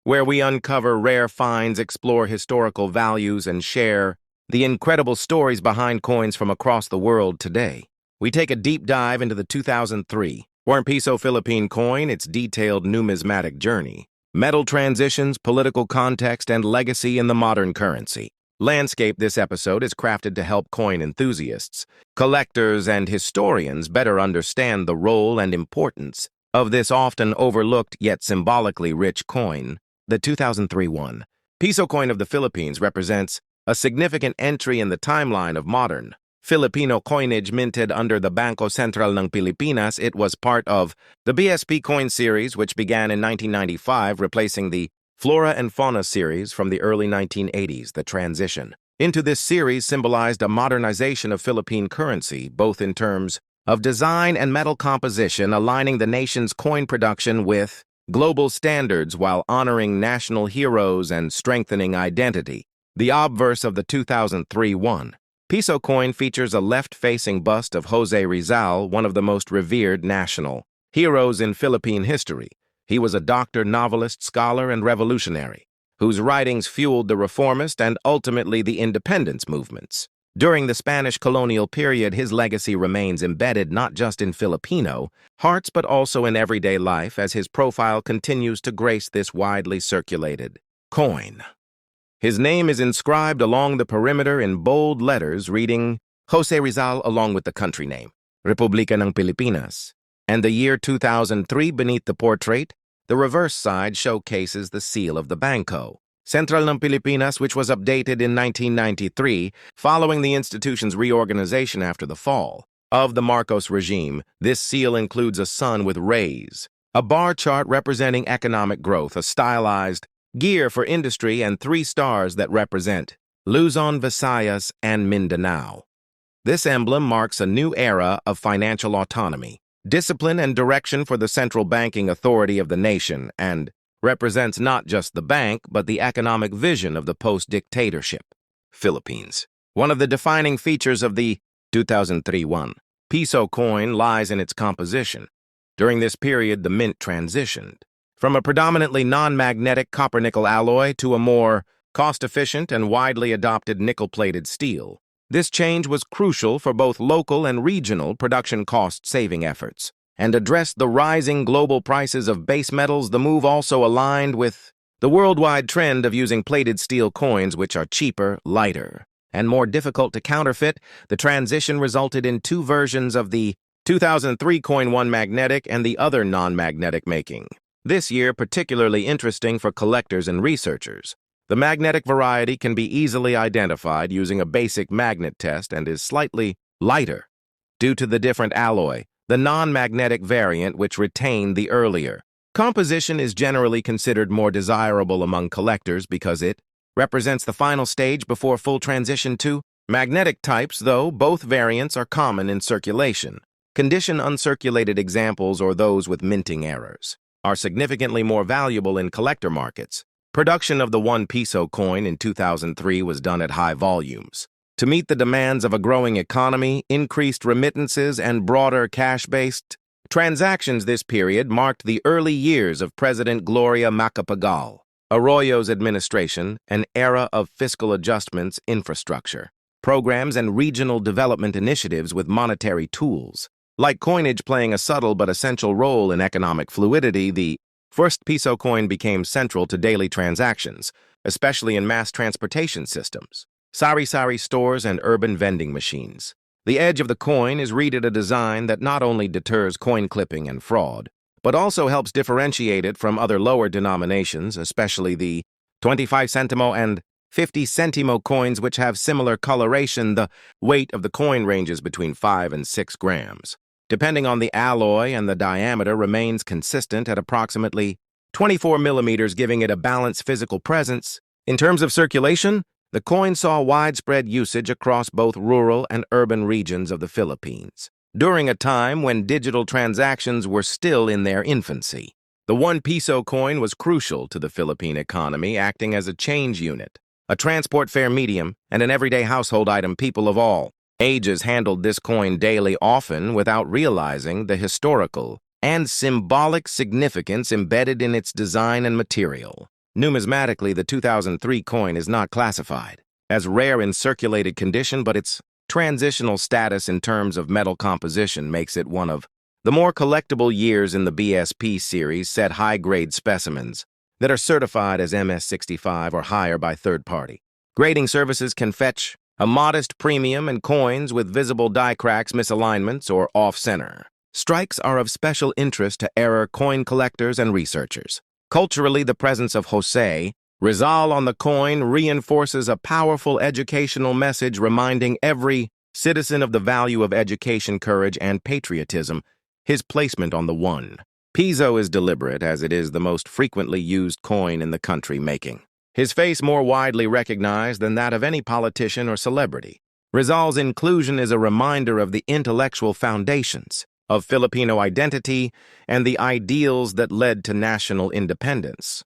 where we uncover rare finds, explore historical values, and share the incredible stories behind coins from across the world today. We take a deep dive into the 2003 Piso Philippine coin, its detailed numismatic journey, metal transitions, political context, and legacy in the modern currency landscape. This episode is crafted to help coin enthusiasts, collectors, and historians better understand the role and importance of this often overlooked yet symbolically rich coin. The 2003 Piso coin of the Philippines represents a significant entry in the timeline of modern Filipino coinage minted under the Bangko Sentral ng Pilipinas. It was part of the BSP Coin Series, which began in 1995, replacing the Flora and Fauna series from the early 1980s. The transition into this series symbolized a modernization of Philippine currency, both in terms of design and metal composition, aligning the nation's coin production with global standards while honoring national heroes and strengthening identity. The obverse of the 2003 Piso coin features a left-facing bust of Jose Rizal, one of the most revered national heroes in Philippine history. He was a doctor, novelist, scholar, and revolutionary, whose writings fueled the reformist and ultimately the independence movements. During the Spanish colonial period, his legacy remains embedded not just in Filipino hearts but also in everyday life, as his profile continues to grace this widely circulated coin. His name is inscribed along the perimeter in bold letters reading Jose Rizal, along with the country name, Republika ng Pilipinas, and the year 2003 beneath the portrait. The reverse side showcases the seal of the Bangko, Sentral ng Pilipinas, which was updated in 1993 following the institution's reorganization after the fall of the Marcos regime. This seal includes a sun with rays, a bar chart representing economic growth, a stylized gear for industry, and 3 stars that represent Luzon, Visayas, and Mindanao. This emblem marks a new era of financial autonomy, discipline, and direction for the central banking authority of the nation, and represents not just the bank but the economic vision of the post-dictatorship Philippines. One of the defining features of the 2003 Piso coin lies in its composition. During this period, the mint transitioned from a predominantly non-magnetic copper-nickel alloy to a more cost-efficient and widely adopted nickel-plated steel. This change was crucial for both local and regional production cost-saving efforts and addressed the rising global prices of base metals. The move also aligned with the worldwide trend of using plated steel coins, which are cheaper, lighter, and more difficult to counterfeit. The transition resulted in 2 versions of the 2003 coin, one magnetic and the other non-magnetic, making this year particularly interesting for collectors and researchers. The magnetic variety can be easily identified using a basic magnet test and is slightly lighter due to the different alloy. The non-magnetic variant, which retained the earlier composition, is generally considered more desirable among collectors because it represents the final stage before full transition to magnetic types, though both variants are common in circulation. Condition uncirculated examples, or those with minting errors, are significantly more valuable in collector markets. Production of the 1 Piso coin in 2003 was done at high volumes. To meet the demands of a growing economy, increased remittances, and broader cash-based transactions, this period marked the early years of President Gloria Macapagal Arroyo's administration, an era of fiscal adjustments, infrastructure programs, and regional development initiatives with monetary tools like coinage playing a subtle but essential role in economic fluidity. The first Piso coin became central to daily transactions, especially in mass transportation systems, sari-sari stores, and urban vending machines. The edge of the coin is reeded, a design that not only deters coin clipping and fraud, but also helps differentiate it from other lower denominations, especially the 25 centimo and 50 centimo coins, which have similar coloration. The weight of the coin ranges between 5 and 6 grams. Depending on the alloy, and the diameter remains consistent at approximately 24 millimeters, giving it a balanced physical presence. In terms of circulation, the coin saw widespread usage across both rural and urban regions of the Philippines. During a time when digital transactions were still in their infancy, the 1 Piso coin was crucial to the Philippine economy, acting as a change unit, a transport fare medium, and an everyday household item. People of all ages handled this coin daily, often without realizing the historical and symbolic significance embedded in its design and material. Numismatically, the 2003 coin is not classified as rare in circulated condition, but its transitional status in terms of metal composition makes it one of the more collectible years in the BSP series set high-grade specimens that are certified as MS65 or higher by third-party. Grading services can fetch a modest premium, and coins with visible die cracks, misalignments, or off-center strikes are of special interest to error coin collectors and researchers. Culturally, the presence of Jose Rizal on the coin reinforces a powerful educational message reminding every citizen of the value of education, courage, and patriotism. His placement on the 1 Piso is deliberate, as it is the most frequently used coin in the country, making his face more widely recognized than that of any politician or celebrity. Rizal's inclusion is a reminder of the intellectual foundations of Filipino identity and the ideals that led to national independence.